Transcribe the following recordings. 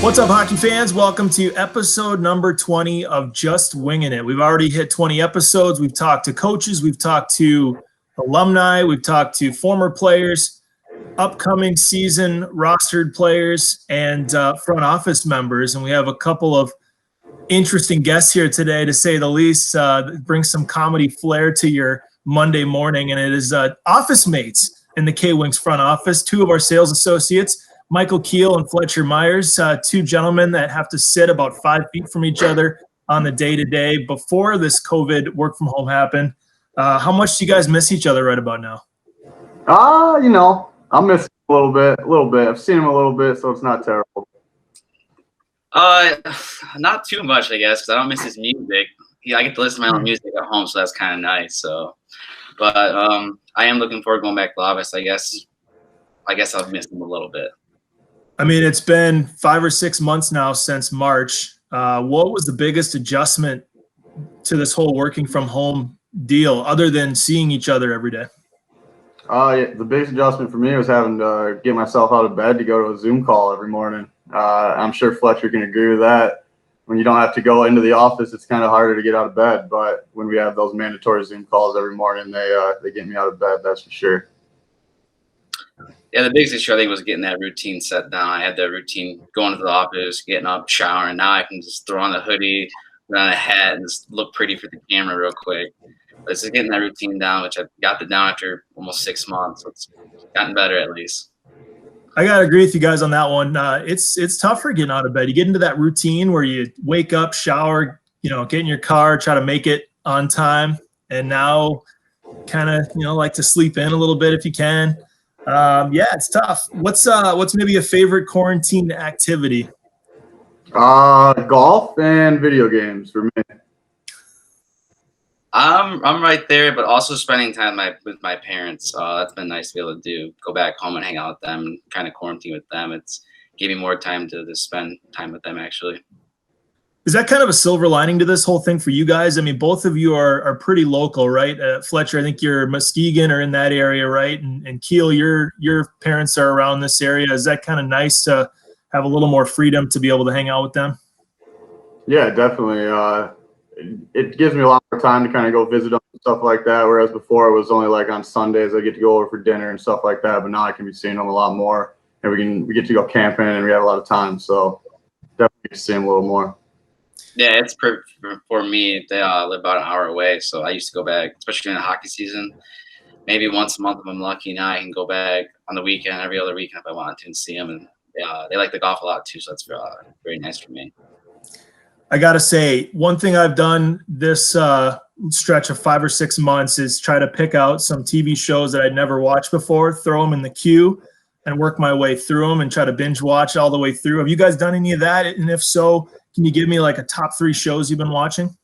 What's up, hockey fans? Welcome to episode number 20 of Just Winging It. We've already hit 20 episodes. We've talked to coaches. We've talked to alumni. We've talked to former players, upcoming season rostered players, and front office members. And we have a couple of interesting guests here today, to say the least. Bring some comedy flair to your Monday morning. And it is office mates in the K-Wings front office, two of our sales associates, Michael Kiel and Fletcher Meyers, two gentlemen that have to sit about 5 feet from each other on the day-to-day before this COVID work from home happened. How much do you guys miss each other right about now? I miss a little bit. I've seen him a little bit, so it's not terrible. Not too much, I guess, because I don't miss his music. Yeah, I get to listen to my own music at home, so that's kind of nice. So, but I am looking forward to going back to the office. I guess I've missed him a little bit. I mean, it's been 5 or 6 months now since March. What was the biggest adjustment to this whole working from home deal, other than seeing each other every day? The biggest adjustment for me was having to get myself out of bed to go to a Zoom call every morning. I'm sure Fletcher can agree with that. When you don't have to go into the office, it's kind of harder to get out of bed. But when we have those mandatory Zoom calls every morning, they get me out of bed, that's for sure. Yeah, the biggest issue I think was getting that routine set down. I had that routine going to the office, getting up, showering. Now I can just throw on a hoodie, put on a hat, and just look pretty for the camera real quick. But it's just getting that routine down, which I got it down after almost 6 months. So it's gotten better at least. I gotta agree with you guys on that one. It's tougher getting out of bed. You get into that routine where you wake up, shower, get in your car, try to make it on time, and now kind of like to sleep in a little bit if you can. It's tough. What's maybe a favorite quarantine activity? Golf and video games for me. I'm right there, but also spending time with my parents. That's been nice to be able to go back home and hang out with them, and kind of quarantine with them. It's giving me more time to spend time with them, actually. Is that kind of a silver lining to this whole thing for you guys? I mean, both of you are pretty local, right? Fletcher, I think you're Muskegon or in that area, right? And Kiel, your parents are around this area. Is that kind of nice to have a little more freedom to be able to hang out with them? Yeah, definitely. It gives me a lot more time to kind of go visit them and stuff like that, whereas before it was only like on Sundays I get to go over for dinner and stuff like that, but now I can be seeing them a lot more, and we get to go camping, and we have a lot of time, so definitely see them a little more. Yeah, it's for me. They live about an hour away, so I used to go back, especially during the hockey season, maybe once a month if I'm lucky. Now I can go back on the weekend, every other weekend if I want to, and see them. And they like to golf a lot too, so that's very nice for me. I got to say, one thing I've done this stretch of 5 or 6 months is try to pick out some TV shows that I'd never watched before, throw them in the queue, and work my way through them and try to binge watch all the way through. Have you guys done any of that? And if so, can you give me like a top 3 shows you've been watching?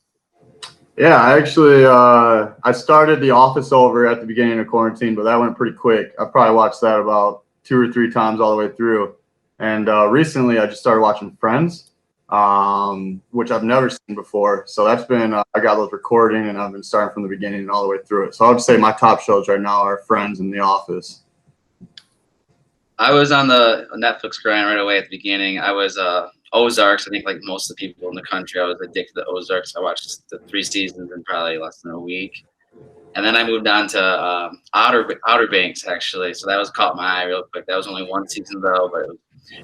Yeah, actually, I started The Office over at the beginning of quarantine, but that went pretty quick. I probably watched that about 2 or 3 times all the way through. And recently I just started watching Friends, which I've never seen before. So that's been, I got those recording, and I've been starting from the beginning and all the way through it. So I would say my top shows right now are Friends and The Office. I was on the Netflix grind right away at the beginning. I was Ozarks. I think like most of the people in the country, I was addicted to Ozarks. I watched the 3 seasons in probably less than a week. And then I moved on to Outer Banks, actually. So that was caught my eye real quick. That was only 1 season, though, but it was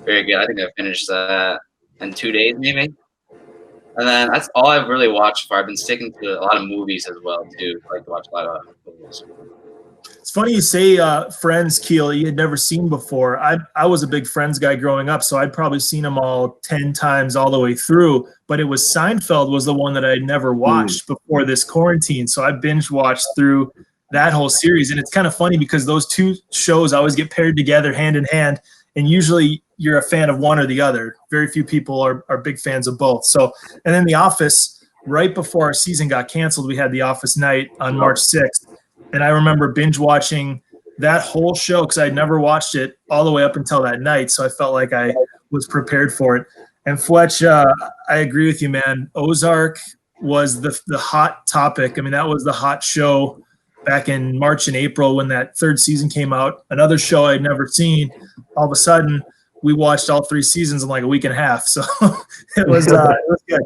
very good. I think I finished that in 2 days, maybe. And then that's all I've really watched so far. I've been sticking to a lot of movies as well, too. I like to watch a lot of movies. It's funny you say Friends, Kiel, you had never seen before. I was a big Friends guy growing up, so I'd probably seen them all 10 times all the way through. But it was Seinfeld was the one that I'd never watched before this quarantine. So I binge watched through that whole series. And it's kind of funny because those 2 shows always get paired together hand in hand. And usually you're a fan of one or the other. Very few people are big fans of both. So, and then The Office, right before our season got canceled, we had The Office night on March 6th. And I remember binge watching that whole show because I'd never watched it all the way up until that night. So I felt like I was prepared for it. And Fletch, I agree with you, man. Ozark was the hot topic. I mean, that was the hot show back in March and April when that 3rd season came out. Another show I'd never seen. All of a sudden, we watched all 3 seasons in like a week and a half. So it was good.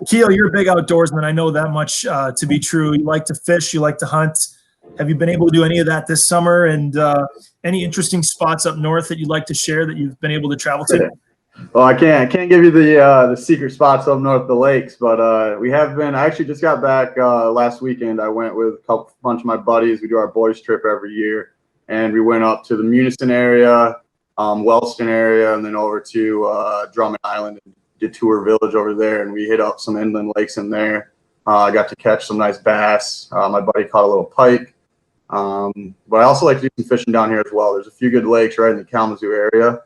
Kiel, you're a big outdoorsman. I know that much to be true. You like to fish, you like to hunt. Have you been able to do any of that this summer? And any interesting spots up north that you'd like to share that you've been able to travel to? Well, I can't give you the secret spots up north of the lakes, but we have been. I actually just got back last weekend. I went with a bunch of my buddies. We do our boys trip every year, and we went up to the Muniston area, Wellston area, and then over to Drummond Island and did Tour Village over there, and we hit up some inland lakes in there. I got to catch some nice bass. My buddy caught a little pike. But I also like to do some fishing down here as well. There's a few good lakes right in the Kalamazoo area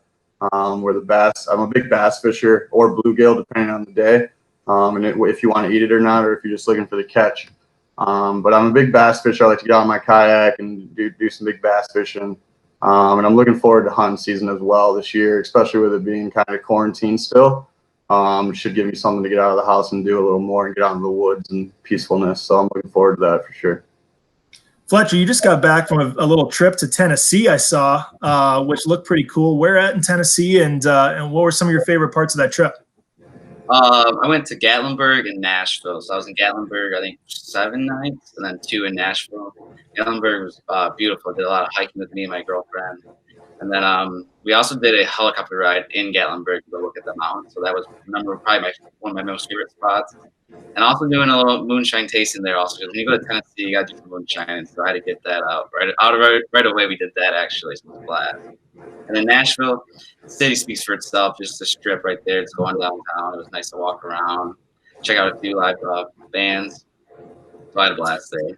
where the bass, I'm a big bass fisher, or bluegill depending on the day, and if you want to eat it or not, or if you're just looking for the catch. But I'm a big bass fisher. I like to get on my kayak and do some big bass fishing. And I'm looking forward to hunting season as well this year, especially with it being kind of quarantine still. It should give me something to get out of the house and do a little more and get out in the woods and peacefulness. So I'm looking forward to that for sure. Fletcher, you just got back from a little trip to Tennessee, I saw, which looked pretty cool. Where at in Tennessee, and what were some of your favorite parts of that trip? I went to Gatlinburg and Nashville. So I was in Gatlinburg, I think 7 nights, and then 2 in Nashville. Gatlinburg was beautiful. I did a lot of hiking with me and my girlfriend. And then we also did a helicopter ride in Gatlinburg to go look at the mountain. So that was probably one of my most favorite spots. And also doing a little moonshine tasting there also. Because when you go to Tennessee, you got to do some moonshine. So I had to get that out. Right away, we did that actually. So it was a blast. And then Nashville, the city speaks for itself. Just the strip right there. It's going downtown. It was nice to walk around, check out a few live bands. So I had a blast there.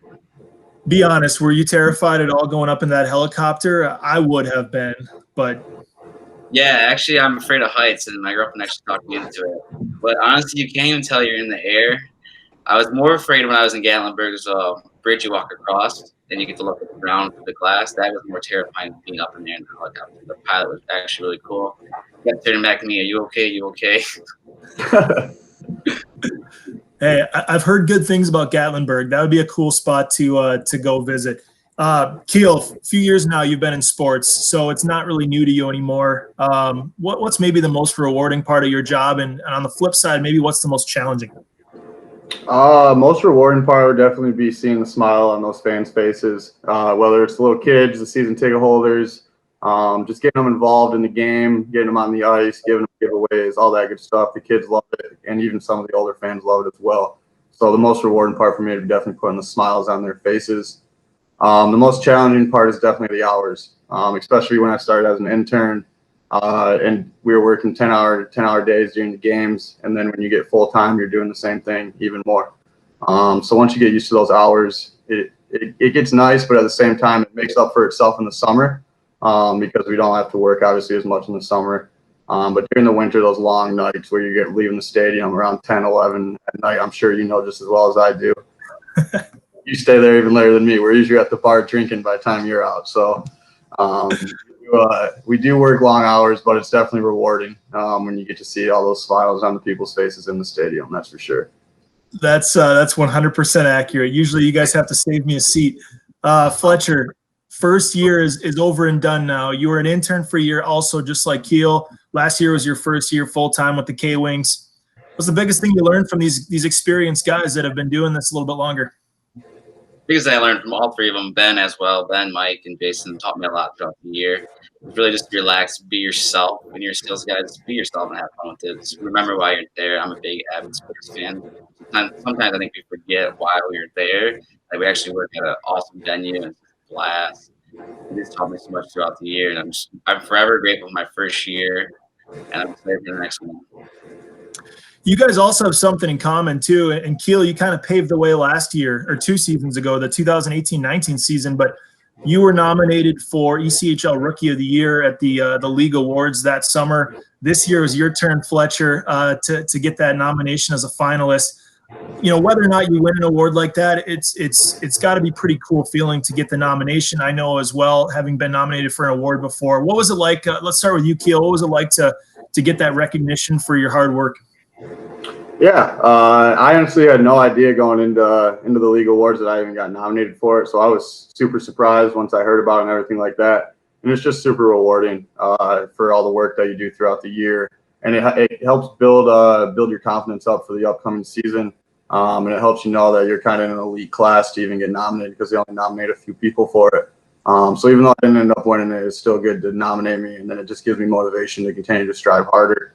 Be honest, were you terrified at all going up in that helicopter? I would have been, but yeah, actually, I'm afraid of heights, and my girlfriend actually talked me into it. But honestly, you can't even tell you're in the air. I was more afraid when I was in Gatlinburg. There's a bridge you walk across, and you get to look at the ground through the glass. That was more terrifying than being up in there in the helicopter. The pilot was actually really cool. He kept turning back to me, "Are you okay? You okay?" Hey, I've heard good things about Gatlinburg. That would be a cool spot to go visit. Kiel, a few years now you've been in sports, so it's not really new to you anymore. What's maybe the most rewarding part of your job, and on the flip side, maybe what's the most challenging? Most rewarding part would definitely be seeing the smile on those fans' faces, whether it's the little kids, the season ticket holders, just getting them involved in the game, getting them on the ice, giving them giveaways, all that good stuff. The kids love it, and even some of the older fans love it as well. So the most rewarding part for me is definitely putting the smiles on their faces. The most challenging part is definitely the hours, especially when I started as an intern, and we were working 10-hour days during the games, and then when you get full time, you're doing the same thing even more. So once you get used to those hours, it gets nice, but at the same time, it makes up for itself in the summer. Because we don't have to work obviously as much in the summer. But during the winter, those long nights where you get leaving the stadium around 10, 11 at night, I'm sure you know just as well as I do. You stay there even later than me. We're usually at the bar drinking by the time you're out. So we do work long hours, but it's definitely rewarding when you get to see all those smiles on the people's faces in the stadium. That's for sure. That's 100% accurate. Usually you guys have to save me a seat. Fletcher, first year is over and done now. You were an intern for a year also, just like Kiel. Last year was your first year full-time with the K-Wings. What's the biggest thing you learned from these experienced guys that have been doing this a little bit longer? Biggest thing I learned from all 3 of them, Ben as well, Ben, Mike, and Jason, taught me a lot throughout the year. It's really just relax, be yourself. When you're a skills guy, just be yourself and have fun with it. Just remember why you're there. I'm a big avid sports fan. Sometimes I think we forget why we're there. Like we actually work at an awesome venue and it's a blast. It's taught me so much throughout the year, and I'm forever grateful for my first year, and I'm excited for the next one. You guys also have something in common too. And Kiel, you kind of paved the way last year or 2 seasons ago, the 2018-19 season, but you were nominated for ECHL Rookie of the Year at the League Awards that summer. This year was your turn, Fletcher, to get that nomination as a finalist. You know, whether or not you win an award like that, it's got to be pretty cool feeling to get the nomination. I know as well, having been nominated for an award before. What was it like? Let's start with you, Kiel. What was it like to get that recognition for your hard work? Yeah, I honestly had no idea going into the League Awards that I even got nominated for it. So I was super surprised once I heard about it and everything like that. and it's just super rewarding for all the work that you do throughout the year, and it helps build your confidence up for the upcoming season, and it helps you know that you're kind of in an elite class to even get nominated because they only nominate a few people for it. So even though I didn't end up winning it, it's still good to nominate me, and then it just gives me motivation to continue to strive harder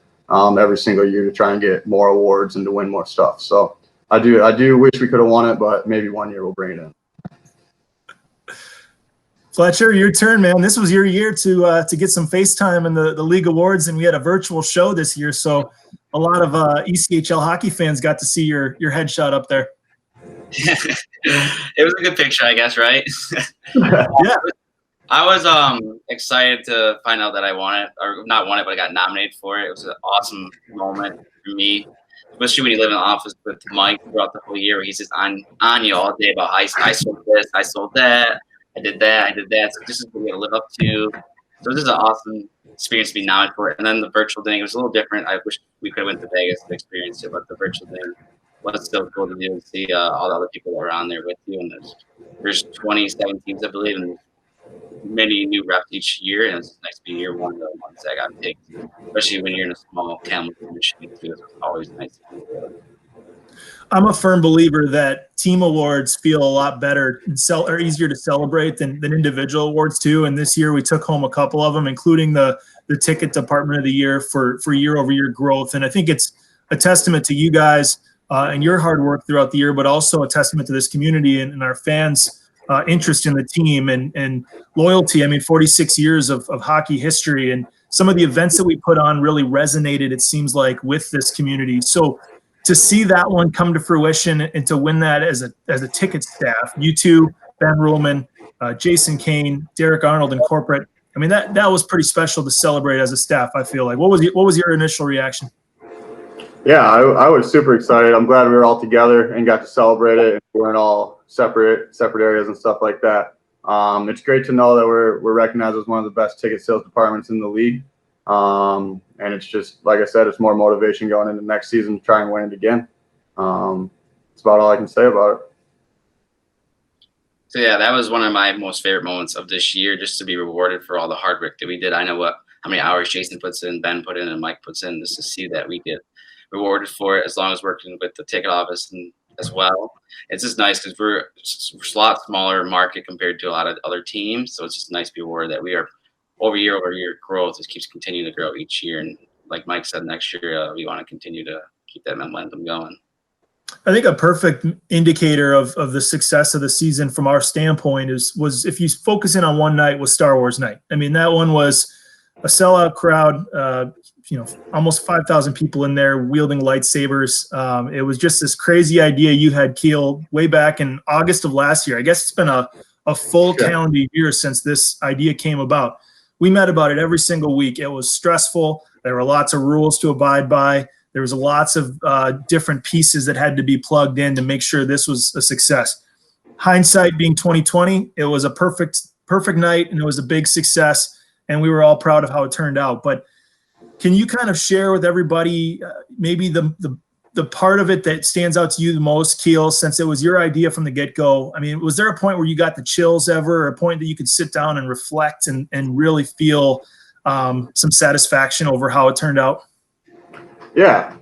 every single year to try and get more awards and to win more stuff. So I do wish we could have won it, but maybe one year we'll bring it in. Fletcher, your turn, man. This was your year to get some FaceTime in the league awards, and we had a virtual show this year, so a lot of ECHL hockey fans got to see your headshot up there. It was a good picture, I guess, right? Yeah. I was excited to find out that I won it, or not won it, but I got nominated for it. It was an awesome moment for me, especially when you live in the office with Mike throughout the whole year, where he's just on you all day about I sold this, I sold that, I did that. So this is what we got to live up to. So this is an awesome experience to be nominated for it. And then the virtual thing, it was a little different. I wish we could have went to Vegas to experience it, but the virtual thing was still cool to do and see all the other people that were on there with you. And there's 27 teams, I believe, and many new reps each year, and it's nice to be year one of the ones that got picked, especially when you're in a small town like Michigan too. It's always nice to be there. I'm a firm believer that team awards feel a lot better or easier to celebrate than individual awards too. And this year we took home a couple of them, including the ticket department of the year for year-over-year growth. And I think it's a testament to you guys and your hard work throughout the year, but also a testament to this community and our fans' interest in the team and loyalty. I mean, 46 years of hockey history, and some of the events that we put on really resonated, it seems like, with this community. So to see that one come to fruition and to win that as a ticket staff, you two, Ben Ruhlman, Jason Kane, Derek Arnold, and corporate, I mean, that was pretty special to celebrate as a staff, I feel like. What was your initial reaction? Yeah, I was super excited. I'm glad we were all together and got to celebrate it. And we weren't all separate areas and stuff like that. It's great to know that we're recognized as one of the best ticket sales departments in the league. And it's just, like I said, it's more motivation going into next season to try and win it again. That's about all I can say about it. So yeah, that was one of my most favorite moments of this year, just to be rewarded for all the hard work that we did. I know how many hours Jason puts in, Ben put in, and Mike puts in, just to see that we get rewarded for it, as long as working with the ticket office and as well. It's just nice because we're a lot smaller market compared to a lot of other teams. So it's just nice to be rewarded that we are over year growth just keeps continuing to grow each year. And like Mike said, next year we want to continue to keep that momentum going. I think a perfect indicator of the success of the season from our standpoint was if you focus in on one night, was Star Wars night. I mean, that one was a sellout crowd, almost 5,000 people in there wielding lightsabers. It was just this crazy idea you had, Kiel, way back in August of last year. I guess it's been a full calendar year since this idea came about. We met about it every single week. It was stressful. There were lots of rules to abide by. There was lots of different pieces that had to be plugged in to make sure this was a success. Hindsight being 2020, it was a perfect night, and it was a big success, and we were all proud of how it turned out. But can you kind of share with everybody maybe the part of it that stands out to you the most, Kiel, since it was your idea from the get-go? I mean, was there a point where you got the chills ever, or a point that you could sit down and reflect and really feel some satisfaction over how it turned out? Yeah,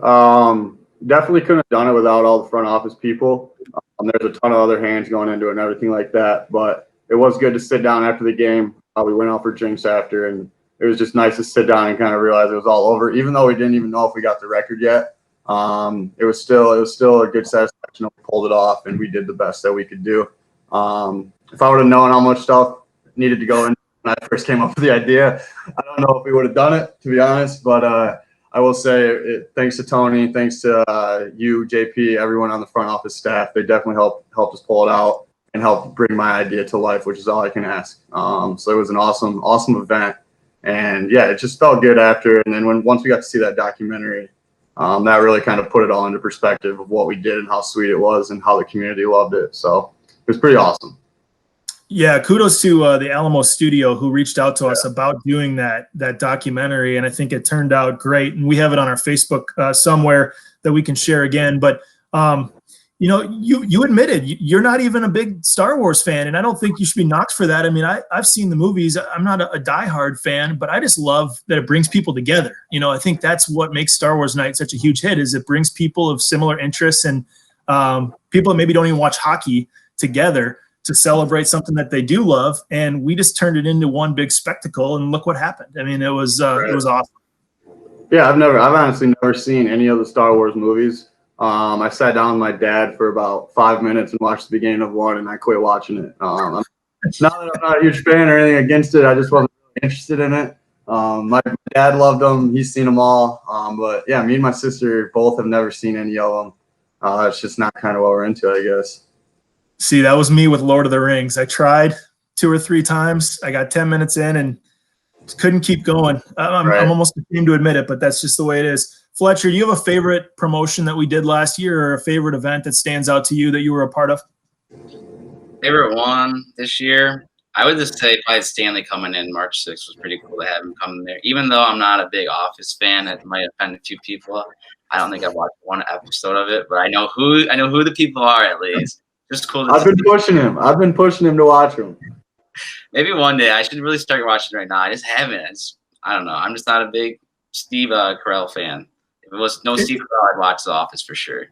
definitely couldn't have done it without all the front office people. There's a ton of other hands going into it and everything like that, but it was good to sit down after the game. We went out for drinks after, and it was just nice to sit down and kind of realize it was all over, even though we didn't even know if we got the record yet. It was still a good satisfaction that we pulled it off, and we did the best that we could do. If I would have known how much stuff needed to go in when I first came up with the idea, I don't know if we would have done it, to be honest, but I will say thanks to Tony, thanks to you, JP, everyone on the front office staff. They definitely helped us pull it out and helped bring my idea to life, which is all I can ask. So it was an awesome event. And yeah, it just felt good after. And then once we got to see that documentary, that really kind of put it all into perspective of what we did and how sweet it was and how the community loved it. So it was pretty awesome. Yeah, kudos to the Alamo Studio who reached out to us about doing that documentary, and I think it turned out great. And we have it on our Facebook somewhere that we can share again. But you admitted you're not even a big Star Wars fan, and I don't think you should be knocked for that. I mean, I've seen the movies. I'm not a diehard fan, but I just love that it brings people together. I think that's what makes Star Wars Night such a huge hit, is it brings people of similar interests and people that maybe don't even watch hockey together to celebrate something that they do love. And we just turned it into one big spectacle, and look what happened. I mean, it was awesome. Yeah, I've honestly never seen any of the Star Wars movies. I sat down with my dad for about 5 minutes and watched the beginning of one, and I quit watching it. Not that I'm not a huge fan or anything against it, I just wasn't really interested in it. My dad loved them; he's seen them all. But yeah, me and my sister both have never seen any of them. It's just not kind of what we're into, I guess. See, that was me with Lord of the Rings. I tried 2 or 3 times. I got 10 minutes in and couldn't keep going. I'm almost ashamed to admit it, but that's just the way it is. Fletcher, do you have a favorite promotion that we did last year, or a favorite event that stands out to you that you were a part of? Favorite one this year? I would just say probably Stanley coming in March 6th was pretty cool to have him come there. Even though I'm not a big Office fan, it might offend a few people. I don't think I've watched one episode of it, but I know who the people are at least. Just cool. I've been pushing him to watch him. Maybe one day. I should really start watching right now. I just haven't. I don't know. I'm just not a big Steve Carell fan. If it was no Steve Carell, I'd watch The Office for sure.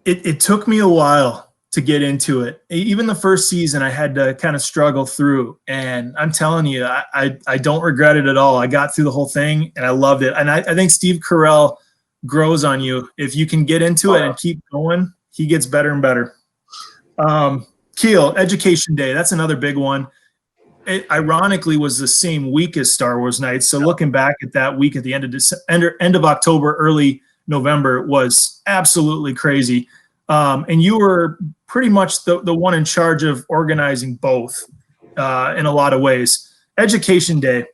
It took me a while to get into it. Even the first season, I had to kind of struggle through. And I'm telling you, I don't regret it at all. I got through the whole thing, and I loved it. And I think Steve Carell grows on you. If you can get into it and keep going, he gets better and better. Kiel, Education Day, that's another big one. It ironically was the same week as Star Wars Night. So looking back at that week at the end of October, early November was absolutely crazy. And you were pretty much the one in charge of organizing both in a lot of ways. Education Day,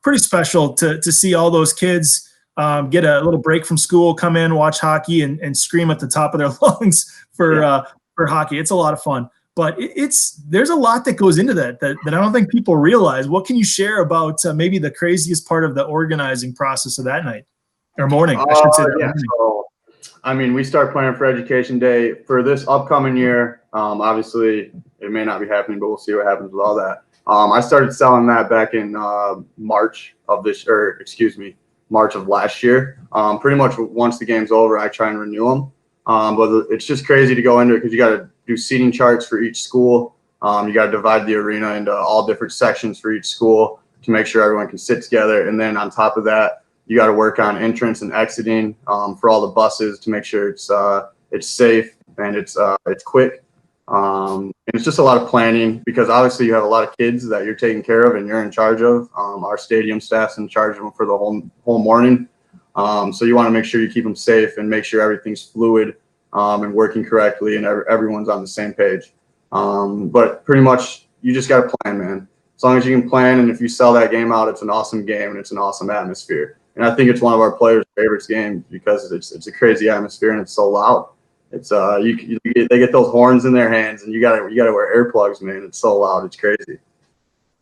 pretty special to see all those kids get a little break from school, come in, watch hockey, and scream at the top of their lungs for hockey. It's a lot of fun. But there's a lot that goes into that I don't think people realize. What can you share about maybe the craziest part of the organizing process of that night or morning? I should say. Yeah. So, I mean, we start planning for Education Day for this upcoming year. Obviously, it may not be happening, but we'll see what happens with all that. I started selling that back in March of last year. Pretty much once the game's over, I try and renew them. But it's just crazy to go into it because you got to do seating charts for each school. You got to divide the arena into all different sections for each school to make sure everyone can sit together. And then on top of that, you got to work on entrance and exiting for all the buses to make sure it's safe and it's quick. And it's just a lot of planning because obviously you have a lot of kids that you're taking care of and you're in charge of. Our stadium staff's in charge of them for the whole morning. So you want to make sure you keep them safe and make sure everything's fluid and working correctly and everyone's on the same page. But pretty much you just got to plan, man. As long as you can plan, and if you sell that game out, it's an awesome game and it's an awesome atmosphere. And I think it's one of our players' favorite games because it's a crazy atmosphere and it's so loud. It's they get those horns in their hands and you gotta wear earplugs, man. It's so loud, it's crazy.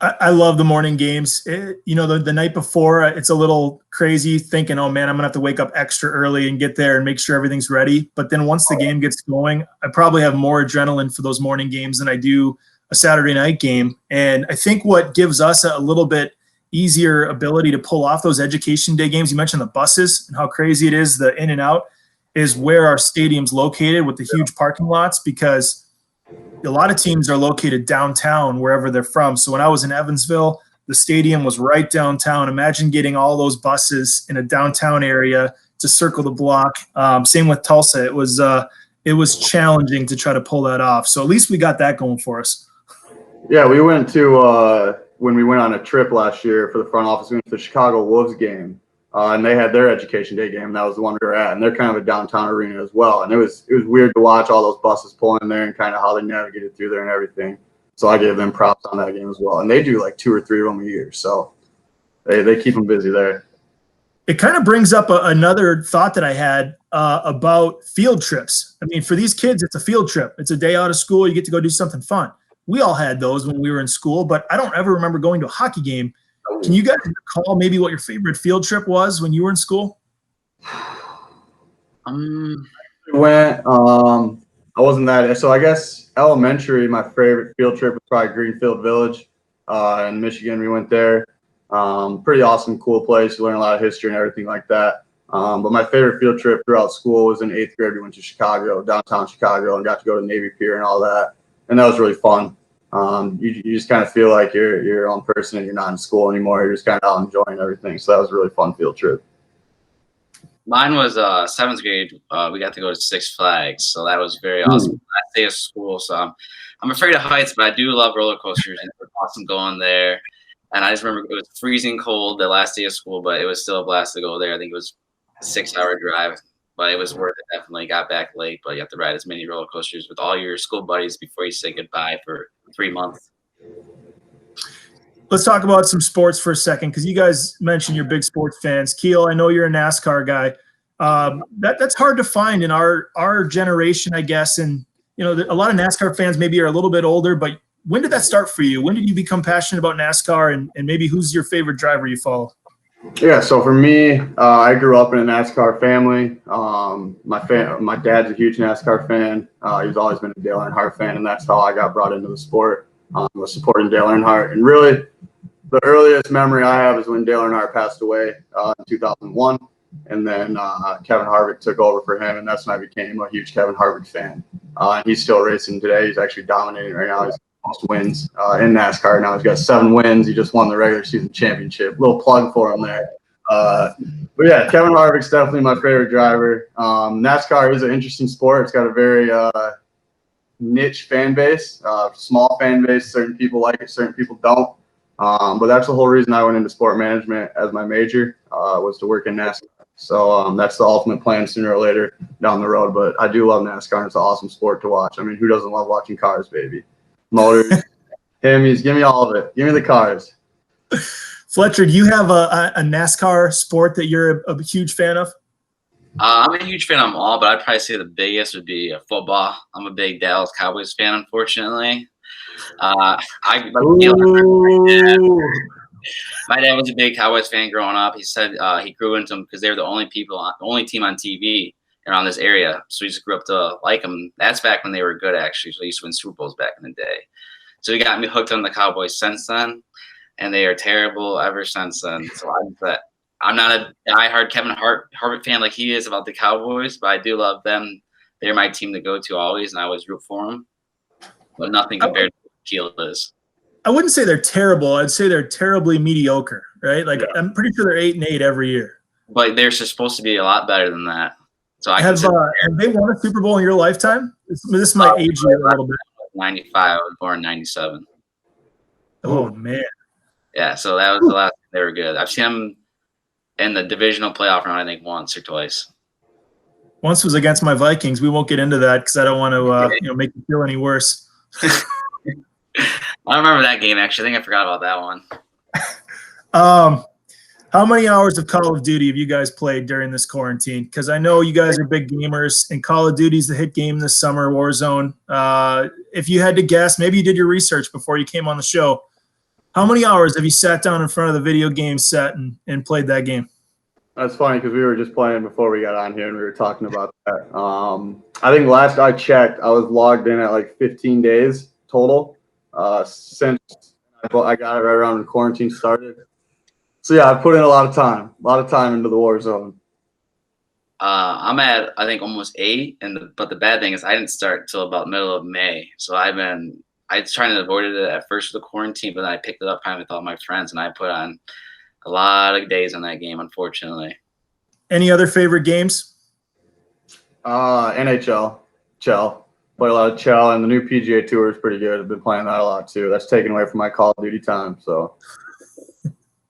I love the morning games. The night before, it's a little crazy thinking, oh man, I'm gonna have to wake up extra early and get there and make sure everything's ready. But then once the game gets going, I probably have more adrenaline for those morning games than I do a Saturday night game. And I think what gives us a little bit easier ability to pull off those Education Day games, you mentioned the buses and how crazy it is, the in and out, is where our stadium's located with the huge parking lots, because a lot of teams are located downtown wherever they're from. So when I was in Evansville, the stadium was right downtown. Imagine getting all those buses in a downtown area to circle the block. Same with Tulsa. It was challenging to try to pull that off. So at least we got that going for us. Yeah, we went to when we went on a trip last year for the front office, we went to the Chicago Wolves game. And they had their Education Day game. That was the one we were at, and they're kind of a downtown arena as well. And it was weird to watch all those buses pull in there and kind of how they navigated through there and everything. So I gave them props on that game as well. And they do like 2 or 3 of them a year, so they keep them busy there. It kind of brings up another thought that I had about field trips. I mean, for these kids, it's a field trip. It's a day out of school. You get to go do something fun. We all had those when we were in school, but I don't ever remember going to a hockey game. Can you guys recall maybe what your favorite field trip was when you were in school? We went I wasn't that. So I guess elementary, my favorite field trip was probably Greenfield Village in Michigan. We went there. Pretty awesome, cool place. You learn a lot of history and everything like that. But my favorite field trip throughout school was in 8th grade. We went to Chicago, downtown Chicago, and got to go to Navy Pier and all that. And that was really fun. You just kind of feel like you're your own person and you're not in school anymore. You're just kind of out enjoying everything. So that was a really fun field trip. Mine was 7th grade. We got to go to Six Flags, so that was very awesome. Last day of school, so I'm afraid of heights, but I do love roller coasters, and it was awesome going there. And I just remember it was freezing cold the last day of school, but it was still a blast to go there. I think it was a 6-hour drive, but it was worth it. Definitely got back late, but you have to ride as many roller coasters with all your school buddies before you say goodbye for 3 months. Let's talk about some sports for a second, because you guys mentioned you're big sports fans. Kiel, I know you're a NASCAR guy. That's hard to find in our generation, I guess. And a lot of NASCAR fans maybe are a little bit older, but when did that start for you? When did you become passionate about NASCAR, and maybe who's your favorite driver you follow? Yeah, so for me, I grew up in a NASCAR family. My dad's a huge NASCAR fan. He's always been a Dale Earnhardt fan, and that's how I got brought into the sport. Was supporting Dale Earnhardt. And really, the earliest memory I have is when Dale Earnhardt passed away in 2001. And then Kevin Harvick took over for him, and that's when I became a huge Kevin Harvick fan. He's still racing today. He's actually dominating right now. He's most wins in NASCAR now. He's got 7 wins. He just won the regular season championship. Little plug for him there. But yeah, Kevin Harvick's definitely my favorite driver. NASCAR is an interesting sport. It's got a very niche fan base, small fan base. Certain people like it, certain people don't. But that's the whole reason I went into sport management as my major, was to work in NASCAR. So that's the ultimate plan sooner or later down the road. But I do love NASCAR, and it's an awesome sport to watch. I mean, who doesn't love watching cars, baby? Motors, Hemis, give me all of it. Give me the cars. Fletcher, do you have a NASCAR sport that you're a huge fan of? I'm a huge fan of them all, but I'd probably say the biggest would be football. I'm a big Dallas Cowboys fan, unfortunately. My dad was a big Cowboys fan growing up. He said he grew into them because they were the only team on TV around this area. So he just grew up to like them. That's back when they were good, actually. So they used to win Super Bowls back in the day. So he got me hooked on the Cowboys since then, and they are terrible ever since then. So I'm not a diehard Kevin Harvick fan like he is about the Cowboys, but I do love them. They're my team to go to always, and I always root for them. But nothing compared to what Kiel is. I wouldn't say they're terrible. I'd say they're terribly mediocre, right? Like, yeah. I'm pretty sure they're 8-8 every year. But they're supposed to be a lot better than that. So have they won a Super Bowl in your lifetime? This might age you a little bit. 95. I was born in 97. Oh, man. Yeah, so that was the last time they were good. I've seen them in the divisional playoff round, I think, once or twice. Once was against my Vikings. We won't get into that because I don't want to make you feel any worse. I don't remember that game, actually. I think I forgot about that one. How many hours of Call of Duty have you guys played during this quarantine? Because I know you guys are big gamers, and Call of Duty's the hit game this summer, Warzone. If you had to guess, maybe you did your research before you came on the show. How many hours have you sat down in front of the video game set and played that game? That's funny because we were just playing before we got on here, and we were talking about that. I think last I checked, I was logged in at like 15 days total since I got it right around when quarantine started. So yeah, I put in a lot of time into the Warzone. I'm at, I think, almost 8, but the bad thing is I didn't start till about middle of May. So I was trying to avoid it at first with the quarantine, but then I picked it up kind of with all my friends, and I put on a lot of days on that game, unfortunately. Any other favorite games? NHL, Chell. Play a lot of Chell, and the new PGA Tour is pretty good. I've been playing that a lot too. That's taken away from my Call of Duty time. So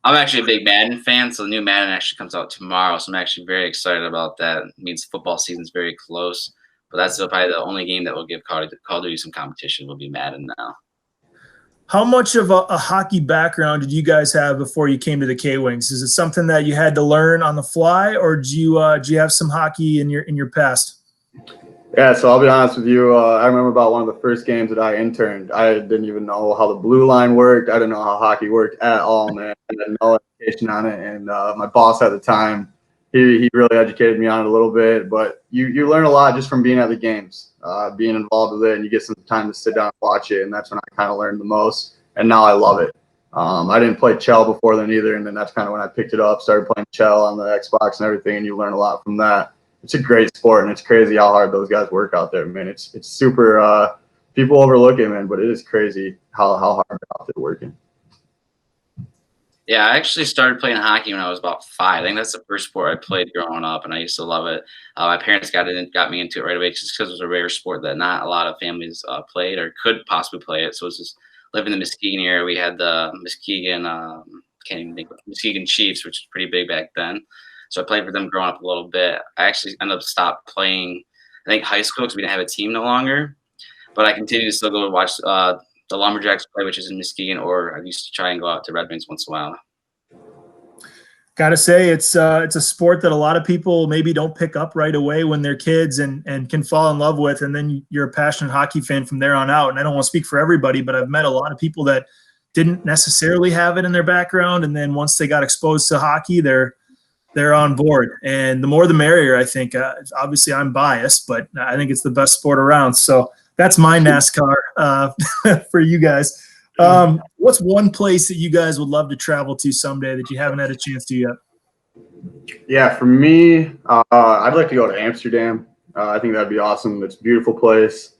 I'm actually a big Madden fan, so the new Madden actually comes out tomorrow. So I'm actually very excited about that. It means football season's very close, but that's probably the only game that will give Call of Duty some competition will be Madden now. How much of a hockey background did you guys have before you came to the K-Wings? Is it something that you had to learn on the fly, or do you have some hockey in your past? Yeah, so I'll be honest with you. I remember about one of the first games that I interned. I didn't even know how the blue line worked. I didn't know how hockey worked at all, man. I had no education on it. And my boss at the time, he really educated me on it a little bit. But you learn a lot just from being at the games. being involved with it, and you get some time to sit down and watch it, and that's when I kind of learned the most. And now I love it. I didn't play Chell before then either, and then that's kind of when I picked it up, started playing Chell on the Xbox and everything, and you learn a lot from that. It's a great sport, and it's crazy how hard those guys work out there, man. It's super people overlook it, man, but it is crazy how hard they're out there working. Yeah, I actually started playing hockey when I was about 5. I think that's the first sport I played growing up, and I used to love it. My parents got me into it right away just because it was a rare sport that not a lot of families played or could possibly play it. So it was just living in the Muskegon area. We had the Muskegon, can't even think of Muskegon Chiefs, which was pretty big back then. So I played for them growing up a little bit. I actually ended up stopped playing, I think, high school because we didn't have a team no longer. But I continue to still go and watch the Lumberjacks play, which is in Muskegon, or I used to try and go out to Red Wings once in a while. Got to say, it's a sport that a lot of people maybe don't pick up right away when they're kids and can fall in love with, and then you're a passionate hockey fan from there on out. And I don't want to speak for everybody, but I've met a lot of people that didn't necessarily have it in their background, and then once they got exposed to hockey, they're on board. And the more the merrier, I think. Obviously, I'm biased, but I think it's the best sport around. So that's my NASCAR for you guys. What's one place that you guys would love to travel to someday that you haven't had a chance to yet? Yeah, for me, I'd like to go to Amsterdam. I think that'd be awesome. It's a beautiful place,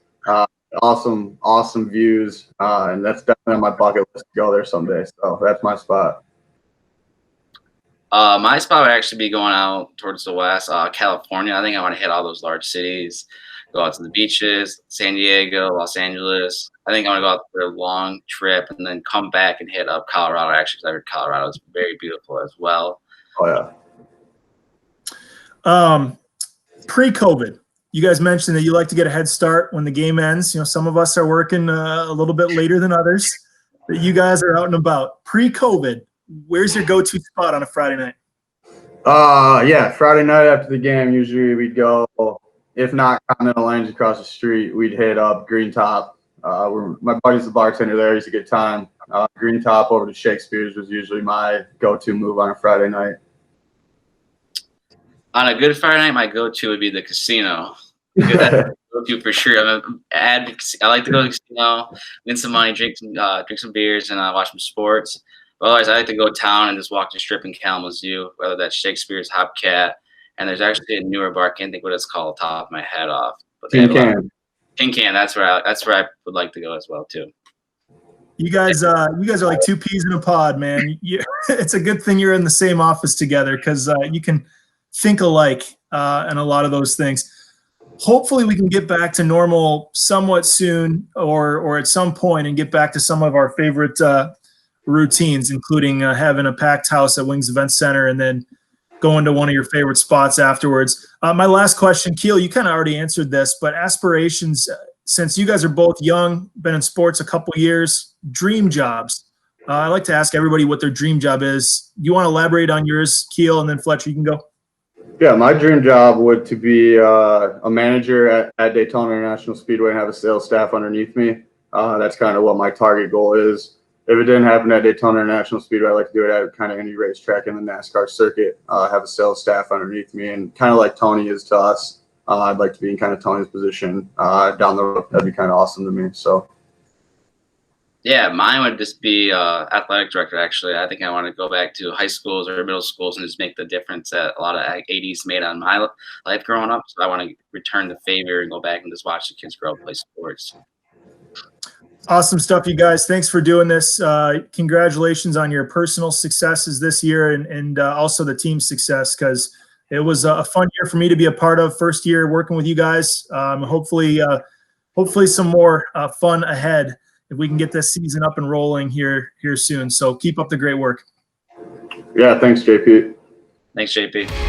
awesome views, and that's definitely on my bucket list to go there someday. So that's my spot. My spot would actually be going out towards the west, California. I think I want to hit all those large cities, go out to the beaches, San Diego, Los Angeles. I think I want to go out for a long trip and then come back and hit up Colorado, actually, because I heard Colorado is very beautiful as well. Oh, yeah. Pre-COVID, you guys mentioned that you like to get a head start when the game ends. You know, some of us are working a little bit later than others, but you guys are out and about. Pre-COVID, where's your go-to spot on a Friday night? Yeah, Friday night after the game, usually we'd go, if not Continental Lanes across the street, we'd hit up Green Top. My buddy's the bartender there. He's a good time. Green Top over to Shakespeare's was usually my go-to move on a Friday night. On a good Friday night, my go-to would be the casino. That's go-to for sure. I like to go to the casino, win some money, drink some beers, and watch some sports. But otherwise, I like to go town and just walk the strip in Kalamazoo, whether that's Shakespeare's, Hopcat, and there's actually a newer bar. I can't think what it's called, top of my head off. But Tin Can. Tin Can. That's where I would like to go as well too. You guys are like two peas in a pod, man. It's a good thing you're in the same office together because you can think alike and a lot of those things. Hopefully we can get back to normal somewhat soon or at some point and get back to some of our favorite routines, including having a packed house at Wings Event Center and then going to one of your favorite spots afterwards. My last question, Kiel, you kind of already answered this, but aspirations, since you guys are both young, been in sports a couple years, dream jobs. I like to ask everybody what their dream job is. You want to elaborate on yours, Kiel, and then Fletcher, you can go. Yeah, my dream job would to be a manager at Daytona International Speedway and have a sales staff underneath me. That's kind of what my target goal is. If it didn't happen at Daytona International Speedway, I'd like to do it at kind of any racetrack in the NASCAR circuit, have a sales staff underneath me, and kind of like Tony is to us. I'd like to be in kind of Tony's position down the road. That'd be kind of awesome to me. So, yeah, mine would just be athletic director, actually. I think I want to go back to high schools or middle schools and just make the difference that a lot of 80s made on my life growing up. So I want to return the favor and go back and just watch the kids grow up, play sports. Awesome stuff, you guys. Thanks for doing this. Congratulations on your personal successes this year and also the team success, because it was a fun year for me to be a part of. First year working with you guys. Hopefully some more fun ahead if we can get this season up and rolling here soon. So keep up the great work. Yeah, thanks, JP. Thanks, JP.